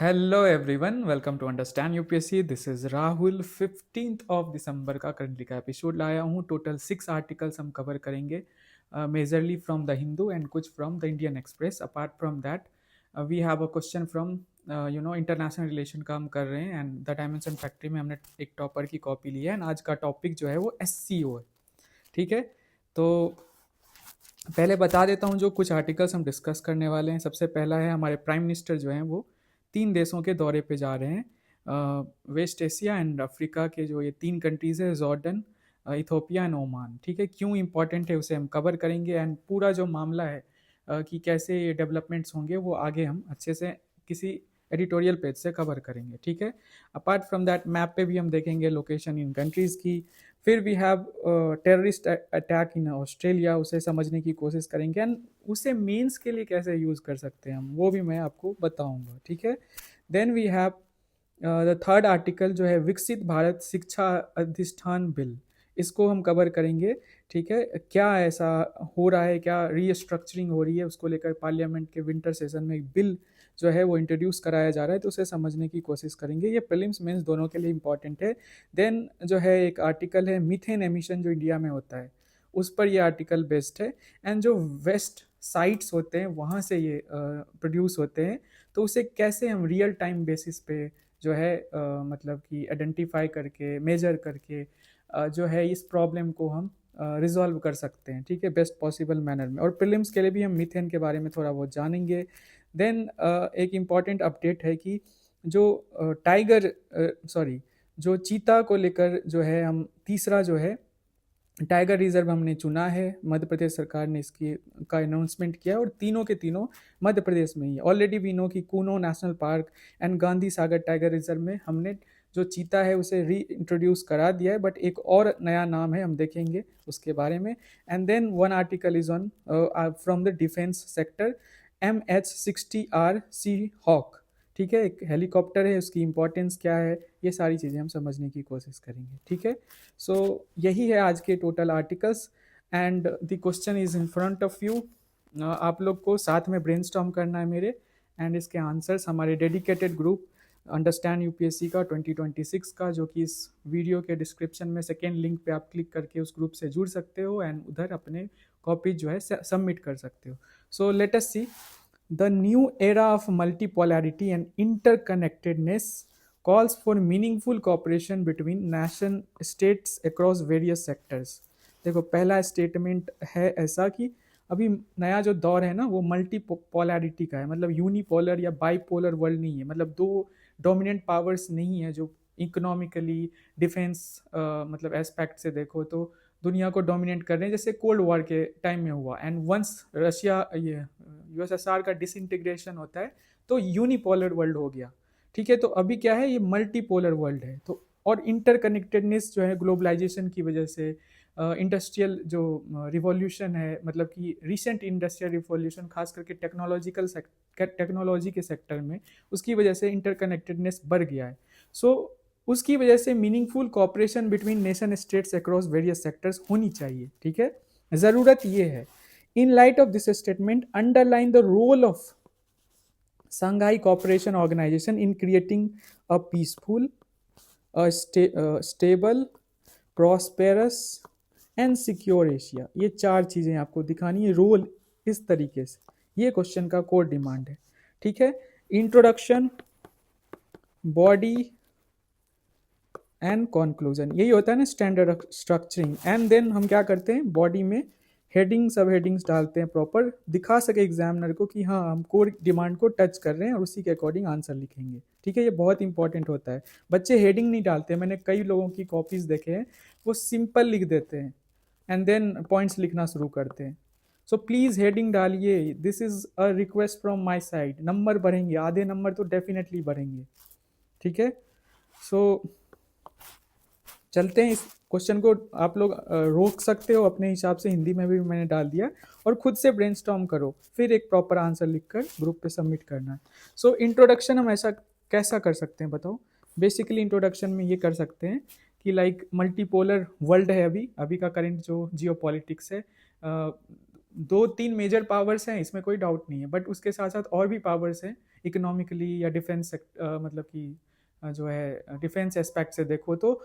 Hello everyone, welcome to understand UPSC. This is Rahul. 15th of December का currently का episode लाया हूँ। Total 6 articles हम कवर करेंगे, majorly from the Hindu and कुछ from the Indian Express. Apart from that we have a question from international relation का हम कर रहे हैं, एंड द डायमेंशन फैक्ट्री में हमने एक टॉपर की कॉपी ली है। एंड आज का टॉपिक जो है वो एससीओ है। ठीक है, तो पहले बता देता हूँ जो कुछ आर्टिकल्स हम डिस्कस करने वाले हैं। सबसे पहला है, हमारे प्राइम मिनिस्टर जो हैं वो 3 देशों के दौरे पे जा रहे हैं, वेस्ट एशिया एंड अफ्रीका के। जो ये 3 कंट्रीज़ है, जॉर्डन, इथोपिया एंड ओमान। ठीक है, क्यों इंपॉर्टेंट है उसे हम कवर करेंगे। एंड पूरा जो मामला है कि कैसे ये डेवलपमेंट्स होंगे, वो आगे हम अच्छे से किसी एडिटोरियल पेज से कवर करेंगे। ठीक है, अपार्ट फ्रॉम दैट मैप पे भी हम देखेंगे लोकेशन इन कंट्रीज़ की। फिर we have terrorist attack in Australia, उसे समझने की कोशिश करेंगे। एंड उसे मीन्स के लिए कैसे यूज़ कर सकते हैं हम, वो भी मैं आपको बताऊंगा। ठीक है, then we have the third article जो है विकसित भारत शिक्षा अधिष्ठान बिल, इसको हम कवर करेंगे। ठीक है, क्या ऐसा हो रहा है, क्या रीस्ट्रक्चरिंग हो रही है, उसको लेकर पार्लियामेंट के विंटर सेशन में एक बिल जो है वो इंट्रोड्यूस कराया जा रहा है, तो उसे समझने की कोशिश करेंगे। ये प्रीलिम्स मेंस दोनों के लिए इंपॉर्टेंट है। देन जो है एक आर्टिकल है मीथेन एमिशन जो इंडिया में होता है, उस पर ये आर्टिकल बेस्ड है। एंड जो वेस्ट साइट्स होते हैं वहाँ से ये प्रोड्यूस होते हैं, तो उसे कैसे हम रियल टाइम बेसिस पे जो है मतलब कि आइडेंटिफाई करके, मेजर करके जो है इस प्रॉब्लम को हम रिजॉल्व कर सकते हैं। ठीक है, बेस्ट पॉसिबल मैनर में। और प्रीलिम्स के लिए भी हम मीथेन के बारे में थोड़ा बहुत जानेंगे। देन एक इम्पॉर्टेंट अपडेट है कि जो टाइगर सॉरी जो चीता को लेकर जो है हम तीसरा जो है टाइगर रिजर्व हमने चुना है। मध्य प्रदेश सरकार ने इसकी का अनाउंसमेंट किया, और तीनों के तीनों मध्य प्रदेश में ही। ऑलरेडी वी नो कि Kuno national park and Gandhi Sagar tiger reserve में हमने जो चीता है उसे री इंट्रोड्यूस करा दिया है, बट एक और नया नाम है, हम देखेंगे उसके बारे में। And then one article is on from the defence sector, MH-60R C hawk. ठीक है, एक हेलीकॉप्टर है, उसकी इंपॉर्टेंस क्या है, ये सारी चीज़ें हम समझने की कोशिश करेंगे। ठीक है, सो यही है आज के total articles, and the question is in front of you. आप लोग को साथ में ब्रेनस्टॉर्म करना है मेरे, एंड इसके आंसर्स हमारे डेडिकेटेड ग्रुप अंडरस्टैंड यूपीएससी का 2026 का, जो कि इस वीडियो के डिस्क्रिप्शन में सेकेंड लिंक पे आप क्लिक करके उस ग्रुप से जुड़ सकते हो, एंड उधर अपने कॉपी जो है सबमिट कर सकते हो। So let us see the new era of multipolarity and interconnectedness calls for meaningful cooperation between nation states across various sectors। देखो, पहला स्टेटमेंट है ऐसा कि अभी नया जो दौर है ना, वो मल्टी पोलैरिटी का है। मतलब यूनिपोलर या बाईपोलर वर्ल्ड नहीं है, मतलब दो डोमिनेंट पावर्स नहीं है। जो इकोनॉमिकली, डिफेंस मतलब एस्पेक्ट से देखो तो दुनिया को डोमिनेट कर रहे हैं, जैसे कोल्ड वॉर के टाइम में हुआ। एंड वंस रशिया ये यूएसएसआर का डिसइंटीग्रेशन होता है, तो यूनिपोलर वर्ल्ड हो गया। ठीक है, तो अभी क्या है, ये मल्टीपोलर वर्ल्ड है। तो और इंटरकनेक्टेडनेस जो है ग्लोबलाइजेशन की वजह से, इंडस्ट्रियल जो रिवॉल्यूशन है, मतलब कि रिसेंट इंडस्ट्रियल रिवॉल्यूशन खास करके टेक्नोलॉजी के सेक्टर में, उसकी वजह से इंटरकनेक्टेडनेस बढ़ गया है। सो उसकी वजह से meaningful cooperation between nation states across various sectors होनी चाहिए। ठीक है, ज़रूरत ये है। In light of this statement underline the role of Shanghai Cooperation Organization in creating a peaceful, stable, prosperous and secure Asia। ये 4 चीज़ें आपको दिखानी है, रोल इस तरीके से। ये क्वेश्चन का कोर डिमांड है। ठीक है, इंट्रोडक्शन, बॉडी एंड कंक्लूजन, यही होता है ना स्टैंडर्ड स्ट्रक्चरिंग। एंड देन हम क्या करते हैं, बॉडी में हेडिंग सब हेडिंग्स डालते हैं, प्रॉपर दिखा सके एग्जामिनर को कि हाँ हम कोर डिमांड को टच कर रहे हैं, और उसी के अकॉर्डिंग आंसर लिखेंगे। ठीक है, ये बहुत इंपॉर्टेंट होता है। बच्चे हेडिंग नहीं डालते, मैंने कई लोगों की कॉपीज देखे हैं, वो सिंपल लिख देते हैं एंड देन पॉइंट्स लिखना शुरू करते हैं। सो प्लीज़ हेडिंग डालिए, this is a request from my side. Number बढ़ेंगे, आधे नंबर तो डेफिनेटली बढ़ेंगे। ठीक है, सो चलते हैं। इस क्वेश्चन को आप लोग रोक सकते हो अपने हिसाब से, हिंदी में भी मैंने डाल दिया, और खुद से ब्रेनस्टॉर्म करो, फिर एक प्रॉपर आंसर लिखकर ग्रुप पे सबमिट करना है। सो इंट्रोडक्शन हम ऐसा कैसा कर सकते हैं बताओ। बेसिकली इंट्रोडक्शन में ये कर सकते हैं कि लाइक मल्टीपोलर वर्ल्ड है अभी अभी का करंट जो जियो पॉलिटिक्स है। 2-3 मेजर पावर्स हैं, इसमें कोई डाउट नहीं है, बट उसके साथ साथ और भी पावर्स हैं। इकोनॉमिकली या डिफेंस मतलब कि जो है डिफेंस एस्पेक्ट से देखो तो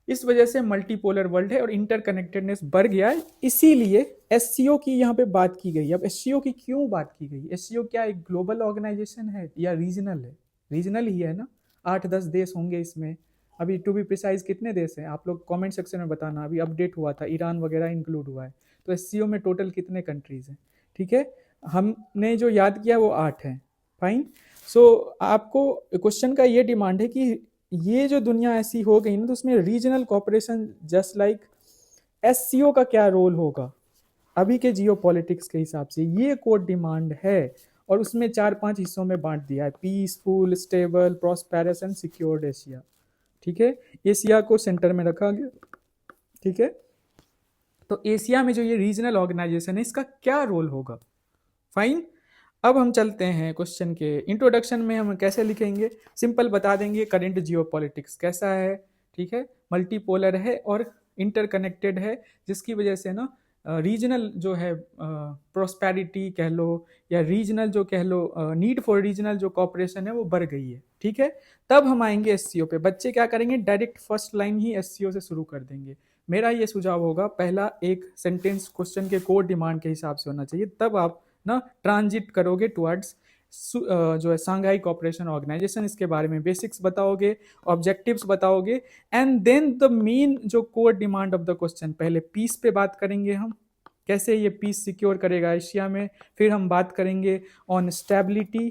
इस वजह से मल्टीपोलर वर्ल्ड है और इंटरकनेक्टेडनेस बढ़ गया है। इसीलिए एससीओ की यहाँ पे बात की गई। अब एससीओ की क्यों बात की गई? एससीओ क्या एक ग्लोबल ऑर्गेनाइजेशन है या रीजनल है? रीजनल ही है ना, 8-10 देश होंगे इसमें। अभी टू बी प्रिसाइज कितने देश हैं आप लोग कमेंट सेक्शन में बताना, अभी अपडेट हुआ था, ईरान वगैरह इंक्लूड हुआ है। तो एससीओ में टोटल कितने कंट्रीज हैं? ठीक है, हमने जो याद किया वो 8 हैं। फाइन। सो आपको क्वेश्चन का ये डिमांड है कि ये जो दुनिया ऐसी हो गई ना, तो उसमें regional cooperation just like SCO का क्या रोल होगा अभी के जियो पॉलिटिक्स के हिसाब से, ये कोड डिमांड है। और उसमें 4-5 हिस्सों में बांट दिया है, peaceful, stable, prosperous and secured Asia. ठीक है, एशिया को सेंटर में रखा गया। ठीक है, तो एशिया में जो ये रीजनल ऑर्गेनाइजेशन है इसका क्या रोल होगा? फाइन। अब हम चलते हैं क्वेश्चन के इंट्रोडक्शन में। हम कैसे लिखेंगे? सिंपल बता देंगे करंट जियोपॉलिटिक्स कैसा है। ठीक है, मल्टीपोलर है और इंटरकनेक्टेड है, जिसकी वजह से ना रीजनल जो है प्रोस्पेरिटी कह लो या रीजनल जो कह लो, नीड फॉर रीजनल जो कॉपरेशन है वो बढ़ गई है। ठीक है, तब हम आएंगे एससीओ पे। बच्चे क्या करेंगे, डायरेक्ट फर्स्ट लाइन ही एससीओ से शुरू कर देंगे। मेरा ये सुझाव होगा, पहला एक सेंटेंस क्वेश्चन के कोड डिमांड के हिसाब से होना चाहिए, तब आप ना ट्रांजिट करोगे टुवर्ड्स जो है सांघाई कॉपरेशन ऑर्गेनाइजेशन। इसके बारे में बेसिक्स बताओगे, ऑब्जेक्टिव्स बताओगे, एंड देन द मेन जो core demand of the question, पहले पीस पे बात करेंगे हम, कैसे ये पीस सिक्योर करेगा एशिया में। फिर हम बात करेंगे ऑन स्टेबिलिटी।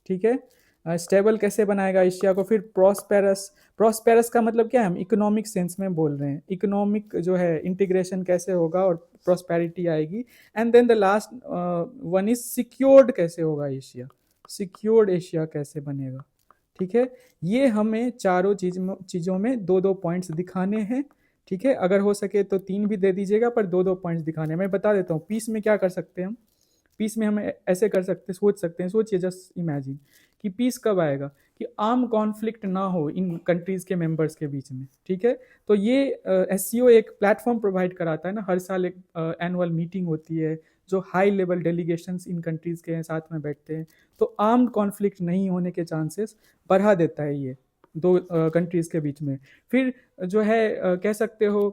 ठीक है, स्टेबल कैसे बनाएगा एशिया को। फिर प्रॉस्पेरस, प्रॉस्पेरस का मतलब क्या है, हम इकोनॉमिक सेंस में बोल रहे हैं, इकोनॉमिक जो है इंटीग्रेशन कैसे होगा और प्रॉस्पेरिटी आएगी। And then the last one is secured, कैसे होगा एशिया, सिक्योर्ड एशिया कैसे बनेगा। ठीक है, ये हमें चारों चीज़ों में 2-2 पॉइंट्स दिखाने हैं। ठीक है, अगर हो सके तो 3 भी दे दीजिएगा, पर 2-2 पॉइंट्स दिखाने। मैं बता देता हूँ पीस में क्या कर सकते हैं हम। पीस में हम ऐसे कर सकते, सोच सकते हैं, सोचिए, जस्ट इमेजिन कि पीस कब आएगा कि आर्म कॉन्फ्लिक्ट ना हो इन कंट्रीज के मेंबर्स के बीच में। ठीक है, तो ये एससीओ एक प्लेटफॉर्म प्रोवाइड कराता है ना। हर साल एक एनुअल मीटिंग होती है जो हाई लेवल डेलीगेशंस इन कंट्रीज के साथ में बैठते हैं, तो आर्म्ड कॉन्फ्लिक्ट नहीं होने के चांसेस बढ़ा देता है ये दो कंट्रीज के बीच में। फिर जो है कह सकते हो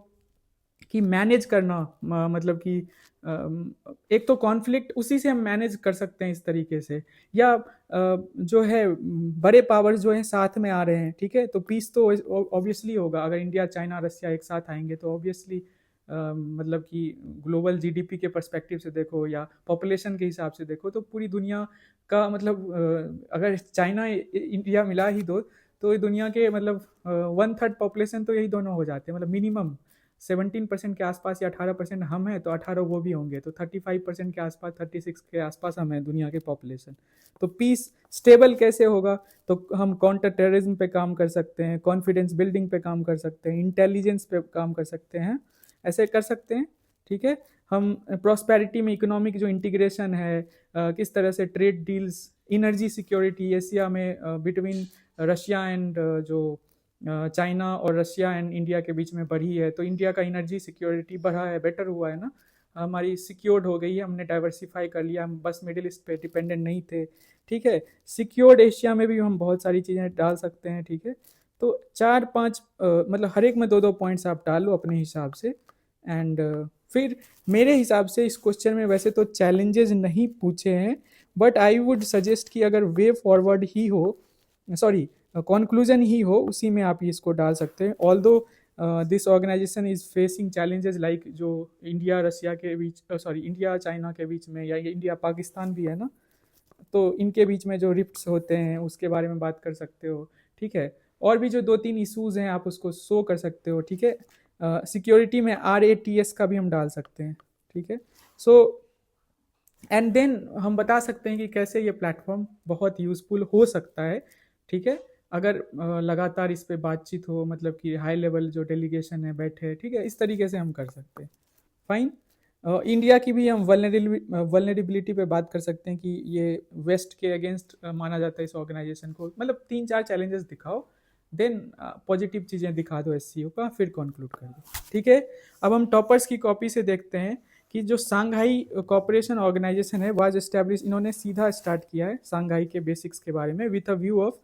कि मैनेज करना, मतलब कि एक तो कॉन्फ्लिक्ट उसी से हम मैनेज कर सकते हैं इस तरीके से, या जो है बड़े पावर्स जो हैं साथ में आ रहे हैं। ठीक है, तो पीस तो ऑब्वियसली होगा अगर इंडिया, चाइना, रशिया एक साथ आएंगे, तो ऑब्वियसली मतलब कि ग्लोबल जीडीपी के पर्सपेक्टिव से देखो या पॉपुलेशन के हिसाब से देखो, तो पूरी दुनिया का मतलब अगर चाइना इंडिया मिला ही दो, तो दुनिया के मतलब 1/3 पॉपुलेशन तो यही दोनों हो जाते हैं। मतलब मिनिमम 17% के आसपास या 18% हम हैं, तो 18 वो भी होंगे, तो 35% के आसपास, 36 के आसपास हम हैं दुनिया के पॉपुलेशन। तो पीस स्टेबल कैसे होगा, तो हम काउंटर टेररिज्म पे काम कर सकते हैं, कॉन्फिडेंस बिल्डिंग पे काम कर सकते हैं, इंटेलिजेंस पे काम कर सकते हैं, ऐसे कर सकते हैं। ठीक है, हम प्रॉस्पेरिटी में इकोनॉमिक जो इंटीग्रेशन है, किस तरह से trade deals, energy security Asia में बिटवीन रशिया एंड जो चाइना और रशिया एंड इंडिया के बीच में बढ़ी है, तो इंडिया का एनर्जी सिक्योरिटी बढ़ा है, बेटर हुआ है ना, हमारी सिक्योर्ड हो गई है, हमने डाइवर्सिफाई कर लिया, हम बस मिडिल ईस्ट पे डिपेंडेंट नहीं थे। ठीक है, सिक्योर्ड एशिया में भी हम बहुत सारी चीज़ें डाल सकते हैं। ठीक है, तो 4-5 मतलब हर एक में 2-2 पॉइंट्स आप डालो अपने हिसाब से। एंड फिर मेरे हिसाब से इस क्वेश्चन में वैसे तो चैलेंजेस नहीं पूछे हैं, बट आई वुड सजेस्ट कि अगर वे फॉरवर्ड ही हो, सॉरी कंक्लूजन ही हो, उसी में आप इसको डाल सकते हैं। Although this organisation is facing challenges like जो इंडिया रशिया के बीच, सॉरी इंडिया चाइना के बीच में, या इंडिया पाकिस्तान भी है ना, तो इनके बीच में जो रिफ्ट्स होते हैं उसके बारे में बात कर सकते हो। ठीक है, और भी जो 2-3 इशूज़ हैं आप उसको शो कर सकते हो। ठीक है, सिक्योरिटी में RATS का भी हम डाल सकते हैं। ठीक है, सो एंड देन हम बता सकते हैं कि कैसे ये प्लेटफॉर्म बहुत यूज़फुल हो सकता है। ठीक है, अगर लगातार इस पे बातचीत हो, मतलब कि हाई लेवल जो डेलीगेशन है बैठे। ठीक है, इस तरीके से हम कर सकते हैं। फाइन। इंडिया की भी हम वल्नरेबिलिटी पे बात कर सकते हैं कि ये वेस्ट के अगेंस्ट माना जाता है इस ऑर्गेनाइजेशन को। मतलब 3-4 चैलेंजेस दिखाओ, देन पॉजिटिव चीज़ें दिखा दो एससीओ का, फिर कंक्लूड कर दो। ठीक है, अब हम टॉपर्स की कॉपी से देखते हैं कि जो सांघाई कॉपरेशन ऑर्गेनाइजेशन है वाज एस्टेब्लिश, इन्होंने सीधा स्टार्ट किया है सांघाई के बेसिक्स के बारे में, with a view of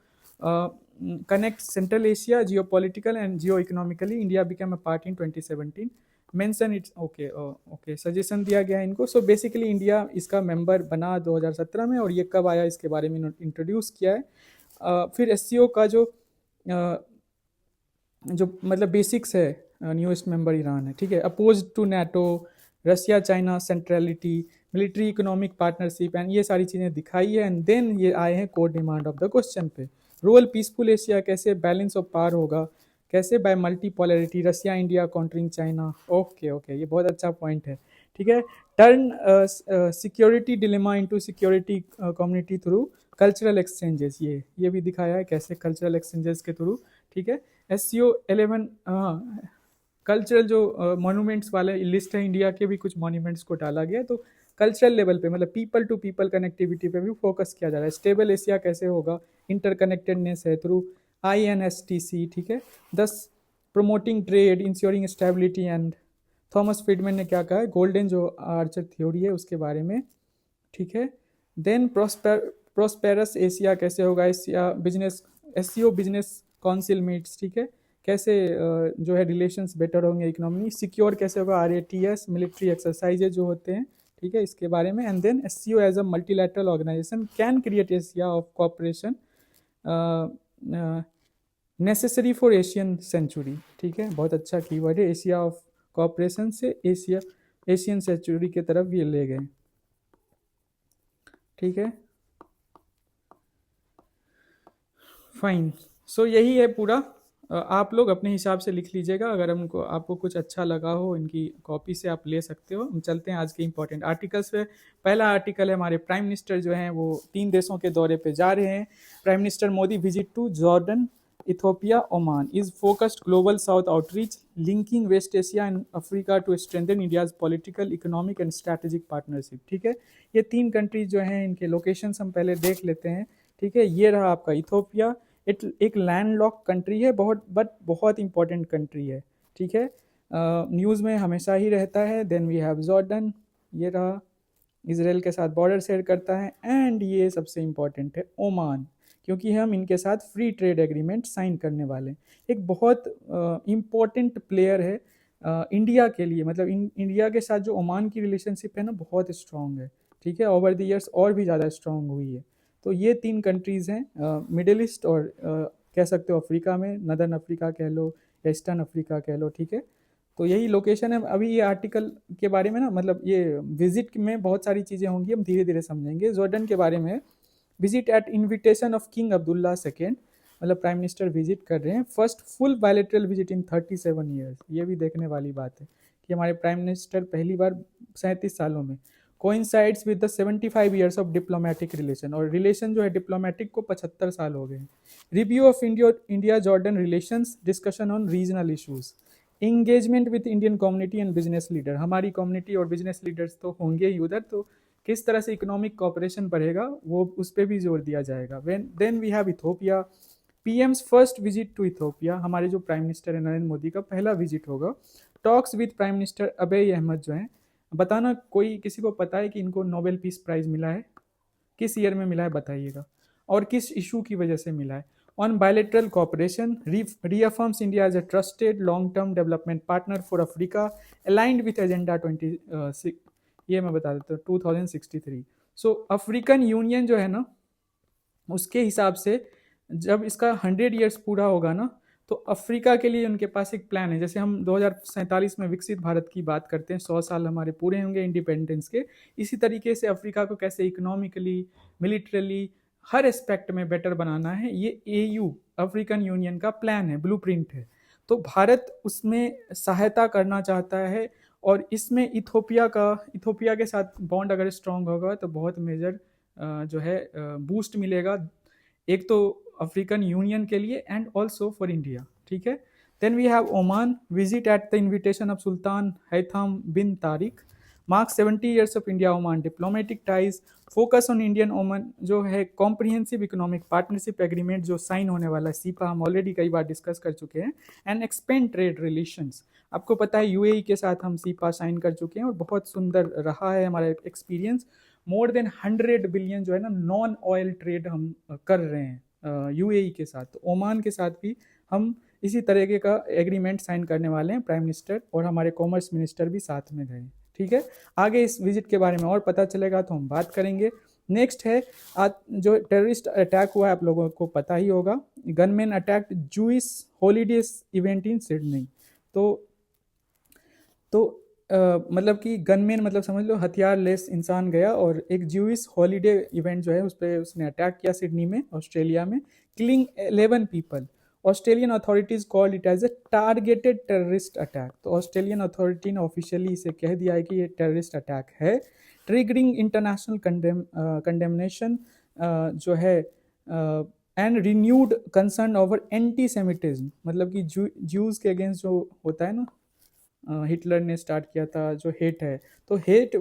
connect central Asia Jio political and Jio economically. India became a part in 2017, mention it's okay okay, suggestion दिया गया है इनको। सो बेसिकली इंडिया इसका मेंबर बना 2017 में, और ये कब आया इसके बारे में इंट्रोड्यूस किया है। फिर एससीओ का जो मतलब बेसिक्स है, न्यूएस्ट मेंबर ईरान है, ठीक है, oppose to NATO, Russia China centrality, military economic partnership and ये सारी चीज़ें दिखाई है। एंड देन ये आए हैं core demand of the question पे, रोल पीसफुल एशिया कैसे बैलेंस ऑफ पावर होगा, कैसे by multipolarity, Russia India countering China. Okay okay, ये बहुत अच्छा पॉइंट है, ठीक है। Turn security dilemma into security community through cultural exchanges, ये भी दिखाया है कैसे कल्चरल एक्सचेंजेस के थ्रू, ठीक है। एससीओ 11 कल्चरल जो मॉन्यूमेंट्स वाले लिस्ट है, इंडिया के भी कुछ मॉन्यूमेंट्स को डाला गया, तो कल्चरल लेवल पे मतलब पीपल टू पीपल कनेक्टिविटी पे भी फोकस किया जा रहा है। स्टेबल एशिया कैसे होगा, इंटरकनेक्टेडनेस है थ्रू INSTC, ठीक है। Thus promoting trade, ensuring stability and Thomas Friedman ने क्या कहा है, गोल्डन जो आर्चर थ्योरी है उसके बारे में, ठीक है। देन प्रॉस्पेरस एशिया कैसे होगा, Asia business, SCO business council meets, ठीक है, कैसे जो है रिलेशंस बेटर होंगे इकोनॉमी, सिक्योर कैसे होगा, RATS मिलिट्री एक्सरसाइजेज जो होते हैं, ठीक है, इसके बारे में। And then SCO as a multilateral organisation can create Asia of cooperation necessary for Asian century, ठीक है, बहुत अच्छा कीवर्ड है, एशिया ऑफ कॉपरेशन से एशियन सेंचुरी की तरफ ये ले गए, ठीक है, फाइन। सो यही है पूरा, आप लोग अपने हिसाब से लिख लीजिएगा, अगर हमको आपको कुछ अच्छा लगा हो इनकी कॉपी से आप ले सकते हो। हम चलते हैं आज के इंपॉर्टेंट आर्टिकल्स पे। पहला आर्टिकल है, हमारे प्राइम मिनिस्टर जो हैं वो 3 देशों के दौरे पे जा रहे हैं। Prime minister Modi visit to Jordan, Ethiopia, Oman is focused global south outreach linking west Asia and Africa to strengthen India's political economic and strategic partnership, ठीक है। ये 3 कंट्रीज जो हैं इनके लोकेशंस हम पहले देख लेते हैं, ठीक है। ये रहा आपका इथोपिया, एक लैंडलॉक कंट्री है, बहुत इंपॉर्टेंट कंट्री है, ठीक है, न्यूज़ में हमेशा ही रहता है। देन वी हैव जॉर्डन, ये रहा, इसराइल के साथ बॉर्डर शेयर करता है। एंड ये सबसे इंपॉर्टेंट है ओमान, क्योंकि हम इनके साथ फ्री ट्रेड एग्रीमेंट साइन करने वाले हैं। एक बहुत इम्पॉर्टेंट प्लेयर है इंडिया के लिए, मतलब इंडिया के साथ जो ओमान की रिलेशनशिप है ना बहुत स्ट्रॉन्ग है, ठीक है, ओवर द ईयर्स और भी ज़्यादा स्ट्रॉन्ग हुई है। तो ये 3 कंट्रीज़ हैं मिडिल ईस्ट और कह सकते हो अफ्रीका में, नदर्न अफ्रीका कह लो, ईस्टर्न अफ्रीका कह लो, ठीक है। तो यही लोकेशन है। अभी ये आर्टिकल के बारे में ना, मतलब ये विजिट में बहुत सारी चीज़ें होंगी, हम धीरे धीरे समझेंगे। जॉर्डन के बारे में, visit at invitation of king Abdullah second, मतलब प्राइम मिनिस्टर विजिट कर रहे हैं, first full bilateral visit in 37 years. ये भी देखने वाली बात है कि हमारे प्राइम मिनिस्टर पहली बार 37 सालों में, coincides with the 75 years of diplomatic relation, और रिलेशन जो है डिप्लोमेटिक को 75 साल हो गए हैं। Review of India Jordan relations, discussion on regional issues, engagement with Indian community and business leader, हमारी कम्युनिटी और बिजनेस लीडर्स तो होंगे ही उधर, तो किस तरह से इकोनॉमिक कॉपरेशन बढ़ेगा वो उस पर भी जोर दिया जाएगा। Then we have Ethiopia, PM's first visit to Ethiopia, हमारे जो प्राइम मिनिस्टर है नरेंद्र मोदी का पहला विजिट होगा। टॉक्स विद प्राइम मिनिस्टर अबे अहमद जो हैं, बताना कोई किसी को पता है कि इनको नोबेल पीस प्राइज़ मिला है, किस ईयर में मिला है बताइएगा, और किस इशू की वजह से मिला है। On bilateral cooperation, reaffirms India as a trusted long term development partner for Africa aligned with agenda 26, ये मैं बता देता हूँ 2063। सो अफ्रीकन यूनियन जो है ना, उसके हिसाब से जब इसका 100 ईयर्स पूरा होगा ना, तो अफ्रीका के लिए उनके पास एक प्लान है। जैसे हम 2047 में विकसित भारत की बात करते हैं, 100 साल हमारे पूरे होंगे इंडिपेंडेंस के, इसी तरीके से अफ्रीका को कैसे इकोनॉमिकली, मिलिट्रली, हर एस्पेक्ट में बेटर बनाना है, ये AU अफ्रीकन यूनियन का प्लान है, ब्लूप्रिंट है। तो भारत उसमें सहायता करना चाहता है, और इसमें इथोपिया के साथ बॉन्ड अगर स्ट्रॉन्ग होगा तो बहुत मेजर जो है बूस्ट मिलेगा, एक तो अफ्रीकन यूनियन के लिए एंड ऑल्सो फॉर इंडिया, ठीक है। Then we have Oman, visit at the invitation of sultan Haitham bin Tariq, mark 70 years of India Oman diplomatic ties, focus on Indian Oman जो है comprehensive economic partnership agreement जो sign होने वाला है, cepa हम already कई बार discuss कर चुके हैं, एंड एक्सपेंड ट्रेड रिलेशंस। आपको पता है यूएई के साथ हम सीपा साइन कर चुके हैं और बहुत सुंदर रहा है हमारा एक्सपीरियंस। मोर देन 100 बिलियन जो है ना नॉन ऑयल ट्रेड हम कर रहे हैं यूएई के साथ। तो ओमान के साथ भी हम इसी तरीके का एग्रीमेंट साइन करने वाले हैं, प्राइम मिनिस्टर और हमारे कॉमर्स मिनिस्टर भी साथ में गए। ठीक है, आगे इस विजिट के बारे में और पता चलेगा तो हम बात करेंगे। नेक्स्ट है जो टेररिस्ट अटैक हुआ है आप लोगों को पता ही होगा, gunman attack Jewish holidays event in Sydney. तो मतलब कि गनमैन मतलब समझ लो हथियार लेस इंसान गया और एक ज्यूइश हॉलीडे इवेंट जो है उस पर उसने अटैक किया सिडनी में, ऑस्ट्रेलिया में, killing 11 people. Australian authorities called it as a targeted terrorist attack. तो ऑस्ट्रेलियन अथॉरिटी ने ऑफिशियली इसे कह दिया है कि ये टेररिस्ट अटैक है, ट्रिगरिंग इंटरनेशनल कंडेमनेशन जो है and renewed concern over anti semitism. मतलब कि ज्यूज के अगेंस्ट जो होता है ना, हिटलर ने स्टार्ट किया था जो हेट है, तो हेट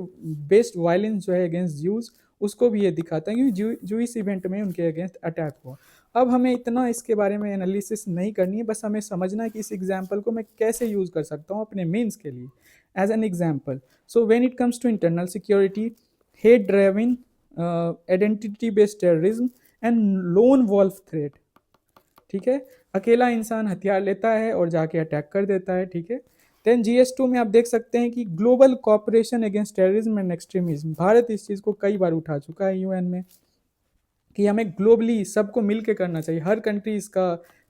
बेस्ड वायलेंस जो है अगेंस्ट ज्यूज उसको भी ये दिखाता है क्योंकि ज्यूइश इवेंट में उनके अगेंस्ट अटैक हुआ। अब हमें इतना इसके बारे में एनालिसिस नहीं करनी है, बस हमें समझना है कि इस एग्जाम्पल को मैं कैसे यूज कर सकता हूँ अपने मेंस के लिए as an example. So when it comes to internal security, hate driving, identity based terrorism and lone wolf threat. ठीक है, अकेला इंसान हथियार लेता है और जाके अटैक कर देता है। ठीक है, देन GS2 में आप देख सकते हैं कि global cooperation against terrorism and extremism. Bharat इस चीज़ को कई बार उठा चुका है यूएन में कि हमें ग्लोबली सबको मिल के करना चाहिए। हर कंट्री इसका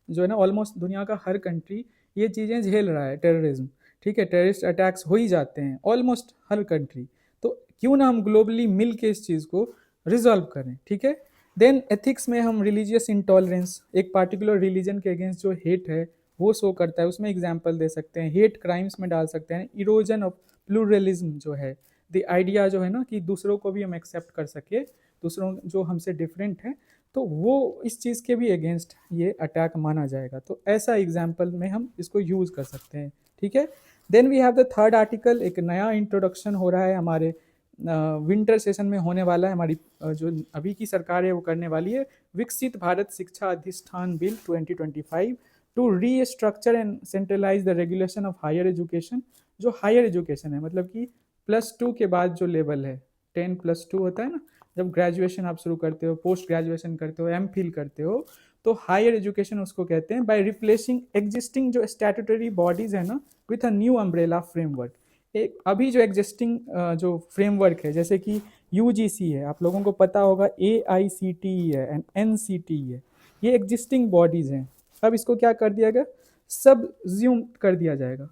जो है ना, ऑलमोस्ट दुनिया का हर कंट्री ये चीज़ें झेल रहा है टेररिज्म। ठीक है, टेररिस्ट अटैक्स हो ही जाते हैं ऑलमोस्ट हर कंट्री, तो क्यों ना हम ग्लोबली मिल के इस चीज़ को रिजॉल्व करें। ठीक है, देन एथिक्स में हम रिलीजियस इंटॉलरेंस, एक पार्टिकुलर रिलीजन के अगेंस्ट जो हेट है वो शो करता है, उसमें एग्जाम्पल दे सकते हैं, हेट क्राइम्स में डाल सकते हैं। इरोजन ऑफ प्लूरलिज्म जो है, द आइडिया जो है ना कि दूसरों को भी हम एक्सेप्ट कर सके, दूसरों जो हमसे डिफरेंट है, तो वो इस चीज़ के भी अगेंस्ट ये अटैक माना जाएगा। तो ऐसा एग्जाम्पल में हम इसको यूज़ कर सकते हैं। ठीक है, then we have the third article, एक नया इंट्रोडक्शन हो रहा है हमारे विंटर सेशन में होने वाला है, हमारी जो अभी की सरकार है वो करने वाली है, विकसित Bharat Shiksha Adhishthan bill 2025 to restructure and centralise the regulation of higher education. जो हायर एजुकेशन है मतलब कि +2 के बाद जो लेवल है, 10+2 होता है ना, जब ग्रेजुएशन आप शुरू करते हो, पोस्ट ग्रेजुएशन करते हो, MPhil करते हो, तो हायर एजुकेशन उसको कहते हैं, बाय रिप्लेसिंग एग्जिस्टिंग जो स्टैट्यूटरी बॉडीज है ना with a new umbrella framework. एक अभी जो एग्जिस्टिंग जो फ्रेमवर्क है, जैसे कि UGC है, आप लोगों को पता होगा, AICTE है एंड NCTE है, ये एग्जिस्टिंग बॉडीज हैं। अब इसको क्या कर दिया गया, सबज्यूम कर दिया जाएगा।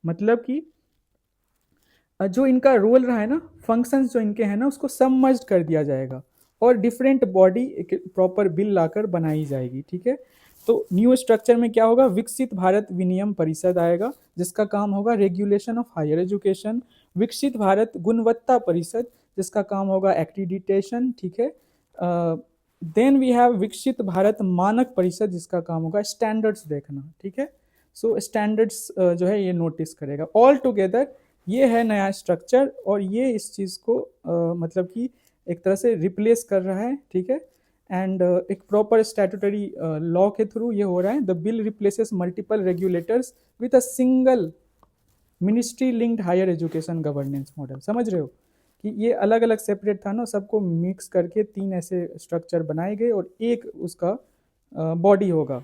मतलब कि जो इनका रोल रहा है ना, फंक्शंस जो इनके हैं ना, उसको सबमर्ज कर दिया जाएगा और डिफरेंट बॉडी एक प्रॉपर बिल लाकर बनाई जाएगी। ठीक है, तो न्यू स्ट्रक्चर में क्या होगा, विकसित भारत विनियम परिषद आएगा जिसका काम होगा रेगुलेशन ऑफ हायर एजुकेशन, विकसित भारत गुणवत्ता परिषद जिसका काम होगा एक्रीडिटेशन। ठीक है, देन वी हैव विकसित भारत मानक परिषद जिसका काम होगा स्टैंडर्ड्स देखना। ठीक है, सो स्टैंडर्ड्स जो है ये नोटिस करेगा। ऑल टुगेदर ये है नया स्ट्रक्चर और ये इस चीज़ को मतलब कि एक तरह से रिप्लेस कर रहा है। ठीक है, एंड एक प्रॉपर स्टैट्यूटरी लॉ के थ्रू ये हो रहा है। The bill replaces multiple regulators with a single ministry linked higher education governance model. समझ रहे हो कि ये अलग अलग सेपरेट था ना, सबको मिक्स करके 3 ऐसे स्ट्रक्चर बनाए गए और एक उसका बॉडी होगा।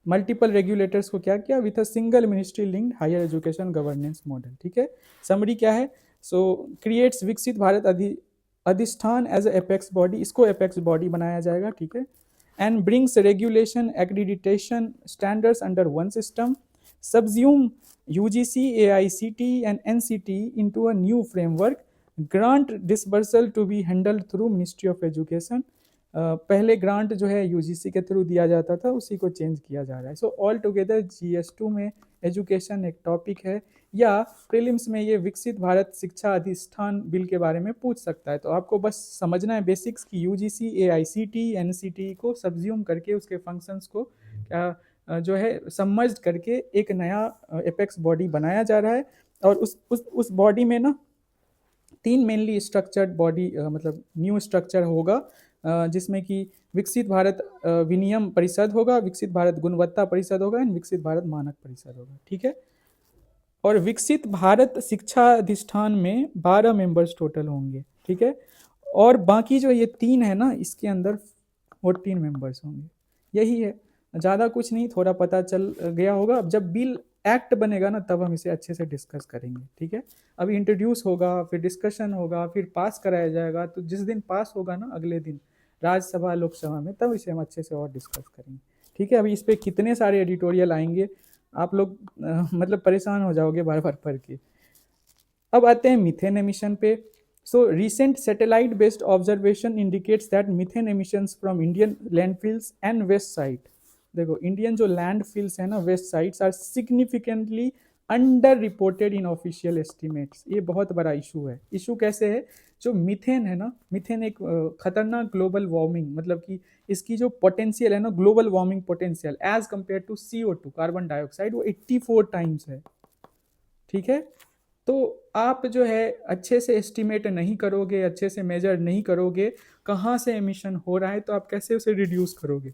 मल्टीपल रेगुलेटर्स को क्या किया, with a single ministry linked higher education governance model. ठीक है, समरी क्या है, सो क्रिएट्स विकसित भारत अधिष्ठान एज एपेक्स बॉडी, इसको एपेक्स बॉडी बनाया जाएगा। ठीक है, and brings regulation accreditation standards under one system, subsume UGC, AICTE and NCTE into a new framework, grant disbursal to be handled through Ministry of Education। पहले grant जो है UGC के through दिया जाता था, उसी को चेंज किया जा रहा है। सो ऑल टुगेदर GS2 में एजुकेशन एक टॉपिक है, या प्रीलिम्स में ये विकसित भारत शिक्षा अधिष्ठान बिल के बारे में पूछ सकता है। तो आपको बस समझना है बेसिक्स की UGC, AICTE, NCTE को सबज्यूम करके उसके फंक्शंस को जो है सबमर्ज करके एक नया एपेक्स बॉडी बनाया जा रहा है। और उस बॉडी में ना तीन मेनली स्ट्रक्चर्ड बॉडी मतलब न्यू स्ट्रक्चर होगा, जिसमें कि विकसित भारत विनियम परिषद होगा, विकसित भारत गुणवत्ता परिषद होगा एंड विकसित भारत मानक परिषद होगा, ठीक है। और विकसित भारत शिक्षा अधिष्ठान में 12 मेंबर्स टोटल होंगे, ठीक है। और बाकी जो ये तीन है ना, इसके अंदर 14 मेंबर्स होंगे, यही है, ज़्यादा कुछ नहीं, थोड़ा पता चल गया होगा। अब जब बिल एक्ट बनेगा ना तब हम इसे अच्छे से डिस्कस करेंगे, ठीक है। अभी इंट्रोड्यूस होगा, फिर डिस्कशन होगा, फिर पास कराया जाएगा, तो जिस दिन पास होगा ना अगले दिन राज्यसभा लोकसभा में, तब इसे हम अच्छे से और डिस्कस करेंगे, ठीक है। अभी इस पर कितने सारे एडिटोरियल आएंगे, आप लोग मतलब परेशान हो जाओगे बार बार पढ़ के। अब आते हैं मीथेन एमिशन पे। So recent satellite based observation indicates that methane emissions from Indian landfills and waste sites, देखो इंडियन जो लैंडफिल्स है ना waste sites are significantly under reported in official estimates. ये बहुत बड़ा इशू है। इशू कैसे है, जो मीथेन है ना, मीथेन एक खतरनाक ग्लोबल वार्मिंग, मतलब कि इसकी जो पोटेंशियल है ना, global warming potential as compared to CO2 carbon dioxide, वो 84 टाइम्स है, ठीक है। तो आप जो है अच्छे से एस्टिमेट नहीं करोगे, अच्छे से मेजर नहीं करोगे कहाँ से एमिशन हो रहा है, तो आप कैसे उसे रिड्यूस करोगे,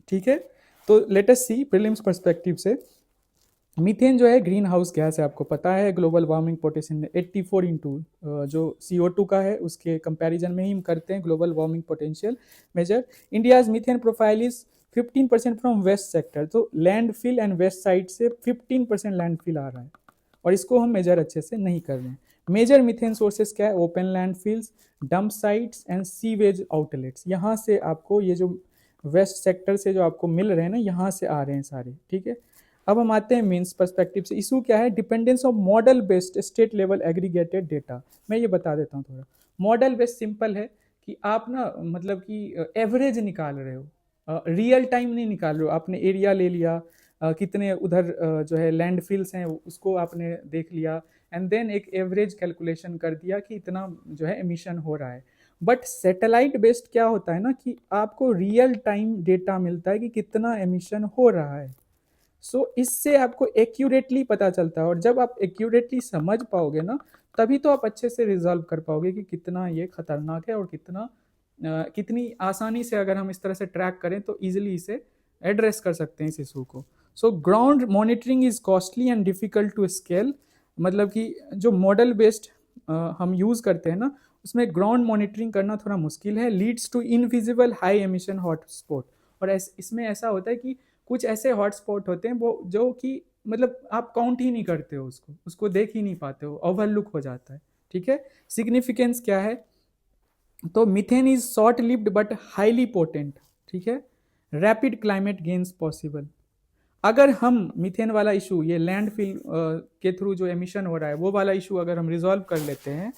ठीक है। तो let us see prelims perspective से, मीथेन जो है ग्रीन हाउस गैस है, आपको पता है ग्लोबल वार्मिंग पोटेंशियल 84 इंटू जो CO2 का है उसके कंपैरिजन में ही हम करते हैं global warming potential measure. India's methane profile is 15% from waste sector, तो लैंडफिल एंड वेस्ट साइड से 15% लैंडफिल आ रहा है, और इसको हम मेजर अच्छे से नहीं कर रहे हैं। मेजर मीथेन सोर्सेस क्या है, open landfills, dump sites and sewage outlets, यहाँ से आपको ये जो वेस्ट सेक्टर से जो आपको मिल रहे हैं ना, यहाँ से आ रहे हैं सारे, ठीक है। अब हम आते हैं मीन्स पर्सपेक्टिव से। इशू क्या है, dependence of model based state level aggregated data. मैं ये बता देता हूँ थोड़ा। मॉडल बेस्ड सिंपल है कि आप ना मतलब कि एवरेज निकाल रहे हो, रियल टाइम नहीं निकाल रहे हो। आपने एरिया ले लिया, कितने उधर जो है लैंडफिल्स हैं उसको आपने देख लिया, एंड देन एक एवरेज कैलकुलेशन कर दिया कि इतना जो है एमिशन हो रहा है। बट सैटेलाइट बेस्ड क्या होता है ना, कि आपको रियल टाइम डेटा मिलता है कि कितना एमिशन हो रहा है। इससे आपको एक्यूरेटली पता चलता है, और जब आप एक्यूरेटली समझ पाओगे ना, तभी तो आप अच्छे से रिजॉल्व कर पाओगे कि कितना ये खतरनाक है और कितनी आसानी से अगर हम इस तरह से ट्रैक करें तो इजिली इसे एड्रेस कर सकते हैं इस इशू को। Ground monitoring is costly and difficult to scale, मतलब कि जो मॉडल बेस्ड हम यूज करते हैं ना, उसमें ग्राउंड मॉनिटरिंग करना थोड़ा मुश्किल है, leads to invisible high emission hotspot. और इसमें ऐसा होता है कि कुछ ऐसे हॉटस्पॉट होते हैं वो जो कि मतलब आप काउंट ही नहीं करते हो, उसको देख ही नहीं पाते हो, ओवरलुक हो जाता है, ठीक है। सिग्निफिकेंस क्या है, तो methane is short lived but highly potent, ठीक है। Rapid climate gains possible. अगर हम मीथेन वाला इशू, ये लैंडफिल के थ्रू जो एमिशन हो रहा है वो वाला इशू अगर हम रिजॉल्व कर लेते हैं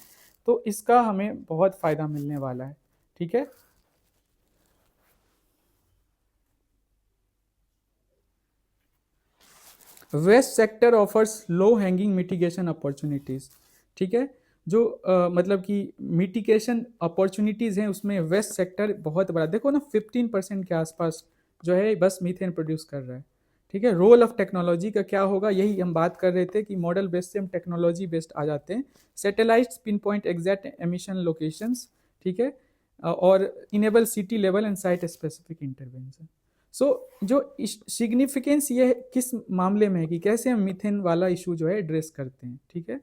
तो इसका हमें बहुत फायदा मिलने वाला है, ठीक है। Waste sector offers low hanging mitigation opportunities, ठीक है। जो मतलब कि मिटिगेशन अपॉर्चुनिटीज हैं उसमें वेस्ट सेक्टर बहुत बड़ा, देखो ना 15% के आसपास जो है बस मीथेन प्रोड्यूस कर रहा है, ठीक है। रोल ऑफ टेक्नोलॉजी का क्या होगा, यही हम बात कर रहे थे कि मॉडल बेस्ड से हम टेक्नोलॉजी बेस्ड आ जाते हैं। Satellites pin point exact emission locations, ठीक है, और enable city level and site specific intervention. जो सिग्निफिकेंस ये किस मामले में है कि कैसे हम मीथेन वाला इशू जो है एड्रेस करते हैं, ठीक है।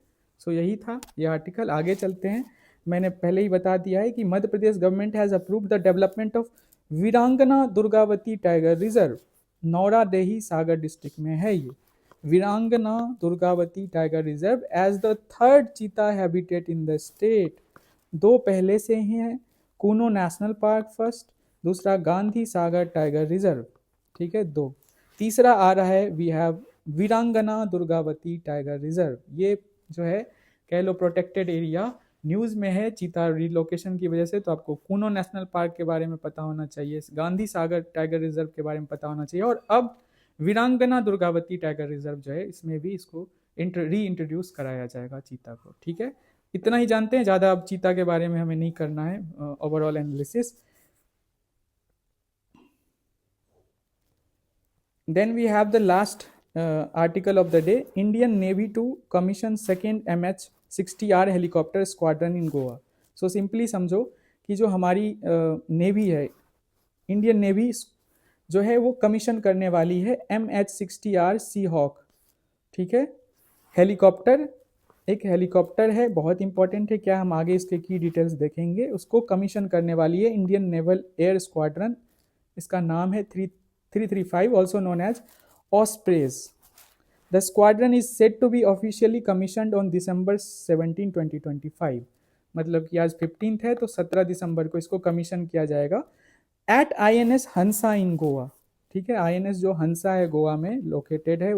यही था ये आर्टिकल। आगे चलते हैं। मैंने पहले ही बता दिया है कि Madhya Pradesh government has approved the development of Veerangana Durgavati tiger reserve, Nauradehi Sagar district में है ये Veerangana Durgavati tiger reserve as the third cheetah habitat in the state. दो पहले से ही हैं, कूनो नेशनल पार्क फर्स्ट, दूसरा गांधी सागर टाइगर रिजर्व, ठीक है, दो। तीसरा आ रहा है वी हैव वीरांगना दुर्गावती टाइगर रिजर्व, ये जो है कह लो प्रोटेक्टेड एरिया न्यूज़ में है चीता रिलोकेशन की वजह से, तो आपको कूनो नेशनल पार्क के बारे में पता होना चाहिए, गांधी सागर टाइगर रिजर्व के बारे में पता होना चाहिए, और अब वीरांगना दुर्गावती टाइगर रिजर्व जो है इसमें भी इसको री इंट्रोड्यूस कराया जाएगा चीता को, ठीक है। इतना ही जानते हैं, ज़्यादा अब चीता के बारे में हमें नहीं करना है overall analysis. Then we have the last article of the day, Indian Navy to commission second 60R helicopter squadron in Goa. So simply समझो कि जो हमारी नेवी है, इंडियन नेवी जो है वो कमीशन करने वाली है MH-60R सी हॉक, ठीक है। हेलीकॉप्टर, एक हेलीकॉप्टर है, बहुत इंपॉर्टेंट है, क्या हम आगे इसके की डिटेल्स देखेंगे। उसको कमीशन करने वाली है इंडियन नेवल एयर स्क्वाड्रन, इसका नाम है 335, also known as ospreys. The squadron is set to be officially commissioned on December 17, 2025। मतलब कि आज 15 है तो 17 दिसंबर को इसको कमीशन किया जाएगा एट INS हंसा इन गोवा, ठीक है। INS जो हंसा है गोवा में लोकेटेड है,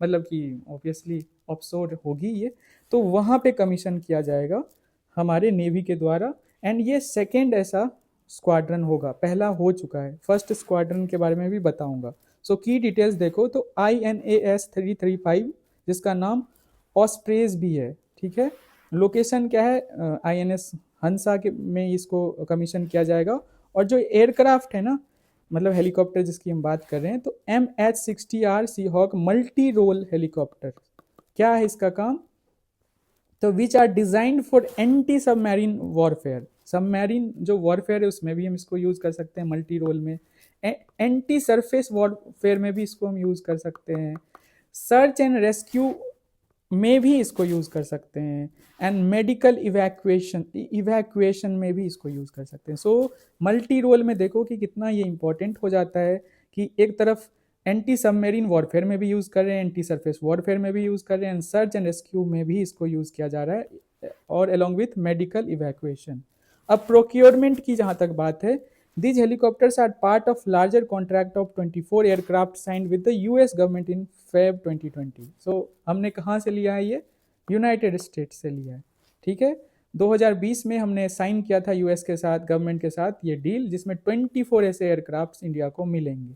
मतलब कि ऑब्वियसली ऑफशोर होगी ये, तो वहाँ पे कमीशन किया जाएगा हमारे नेवी के द्वारा। एंड ये सेकेंड ऐसा स्क्वाड्रन होगा, पहला हो चुका है, फर्स्ट स्क्वाड्रन के बारे में भी बताऊंगा। सो की डिटेल्स देखो तो INAS 335 जिसका नाम ऑस्प्रेज भी है, ठीक है। लोकेशन क्या है, INS हंसा के में इसको कमीशन किया जाएगा। और जो एयरक्राफ्ट है ना, मतलब हेलीकॉप्टर जिसकी हम बात कर रहे हैं, तो MH-60R सी हॉक मल्टी रोल हेलीकॉप्टर, क्या है इसका काम, तो which are designed for anti submarine warfare. Submarine जो वॉरफेयर है उसमें भी हम इसको यूज कर सकते हैं मल्टी रोल में, एंटी सरफेस वॉरफेयर में भी इसको हम यूज कर सकते हैं, सर्च एंड रेस्क्यू में भी इसको यूज कर सकते हैं, एंड मेडिकल इवैक्यूएशन में भी इसको यूज कर सकते हैं। सो मल्टी रोल में देखो कि कितना ये इंपॉर्टेंट हो जाता है कि एक तरफ एंटी सबमेरीन वॉरफेयर में भी यूज कर रहे हैं, एंटी सरफेस वॉरफेयर में भी यूज कर रहे हैं, सर्च एंड रेस्क्यू में भी इसको यूज किया जा रहा है, और अलॉन्ग विथ मेडिकल इवैक्यूएशन। अब प्रोक्योरमेंट की जहां तक बात है, these helicopters are part of larger contract of 24 aircraft signed with the US government in Feb 2020। so हमने कहाँ से लिया है, ये यूनाइटेड स्टेट्स से लिया है, ठीक है। 2020 में हमने साइन किया था यूएस के साथ, गवर्नमेंट के साथ ये डील, जिसमें 24 ऐसे एयरक्राफ्ट इंडिया को मिलेंगे।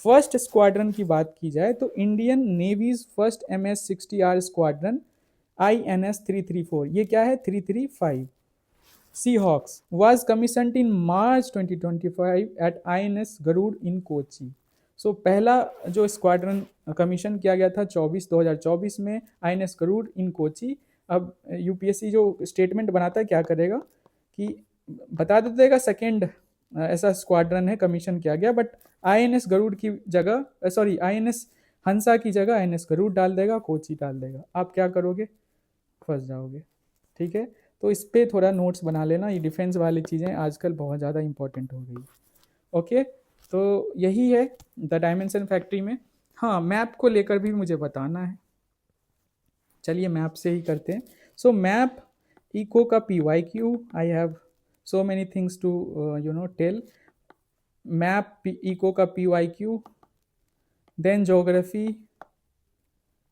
फर्स्ट स्क्वाड्रन की बात की जाए तो Indian Navy's first MS-60R squadron INS 334, ये क्या है 335 Seahawks was commissioned in March 2025 at INS Garuda in Kochi. सो पहला जो स्क्वाड्रन कमीशन किया गया था 2024 में INS गरुड़ इन कोची। अब यूपीएससी जो स्टेटमेंट बनाता है क्या करेगा कि बता तो देगा सेकेंड ऐसा स्क्वाड्रन है कमीशन किया गया, बट INS गरुड़ की जगह, सॉरी INS हंसा की जगह INS गरुड़ डाल देगा, कोची डाल देगा। आप क्या करोगे, फंस जाओगे, ठीक है। तो इस पर थोड़ा नोट्स बना लेना, ये डिफेंस वाली चीज़ें आजकल बहुत ज़्यादा इंपॉर्टेंट हो गई। ओके, तो यही है द डायमेंशन फैक्ट्री में। हाँ, मैप को लेकर भी मुझे बताना है, चलिए मैप से ही करते हैं। सो मैप इको का PYQ, I have so many things to tell. Map eco का PYQ, देन ज्योग्राफी,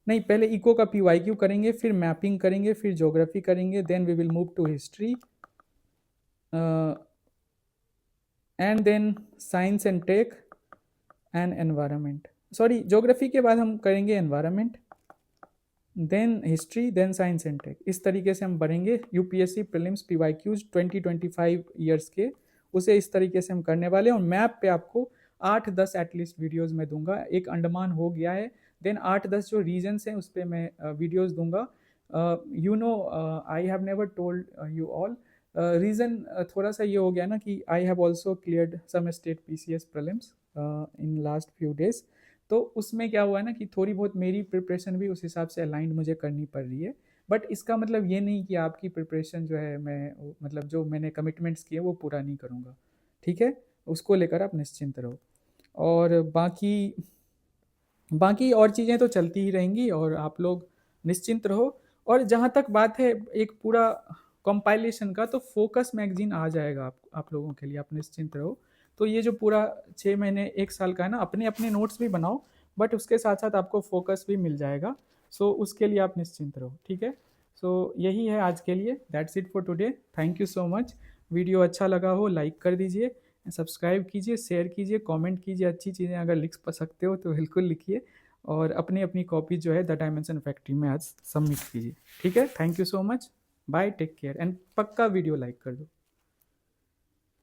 नहीं पहले इको का PYQ करेंगे, फिर मैपिंग करेंगे, फिर ज्योग्राफी करेंगे, then we will move to history and then science and tech and environment. Sorry, geography के बाद हम करेंगे environment, then history, then science and tech. इस तरीके से हम बढ़ेंगे। यूपीएससी प्रीलिम्स PYQs 20-25 ईयर्स के, उसे इस तरीके से हम करने वाले हैं। और मैप पे आपको 8-10 एटलीस्ट वीडियोज़ में दूंगा। एक अंडमान हो गया है, देन 8-10 जो रीजन्स हैं उस पर मैं वीडियोज़ दूंगा। I have never told you all, reason थोड़ा सा ये हो गया ना कि I have also cleared some state PCS prelims in last few days, तो उसमें क्या हुआ है ना कि थोड़ी बहुत मेरी प्रिपरेशन भी उस हिसाब से अलाइंड मुझे करनी पड़ रही है। बट इसका मतलब ये नहीं कि आपकी प्रिपरेशन जो है मैं, मतलब जो मैंने कमिटमेंट्स किए वो पूरा नहीं करूँगा, ठीक है। उसको लेकर आप निश्चिंत रहो। और बाकी और चीज़ें तो चलती ही रहेंगी और आप लोग निश्चिंत रहो। और जहाँ तक बात है एक पूरा कंपाइलेशन का, तो फोकस मैगजीन आ जाएगा आप लोगों के लिए, आप निश्चिंत रहो। तो ये जो पूरा 6 महीने 1 साल का है ना, अपने अपने नोट्स भी बनाओ, बट उसके साथ साथ आपको फोकस भी मिल जाएगा। सो उसके लिए आप निश्चिंत रहो, ठीक है। सो यही है आज के लिए, that's it for today. Thank you so much. Video अच्छा लगा हो लाइक कर दीजिए, सब्सक्राइब कीजिए, शेयर कीजिए, कमेंट कीजिए। अच्छी चीज़ें अगर लिख सकते हो तो बिल्कुल लिखिए, और अपनी अपनी कॉपी जो है द डायमेंशन फैक्ट्री में आज सबमिट कीजिए, ठीक है। Thank you so much, bye, take care, and पक्का वीडियो लाइक कर दो।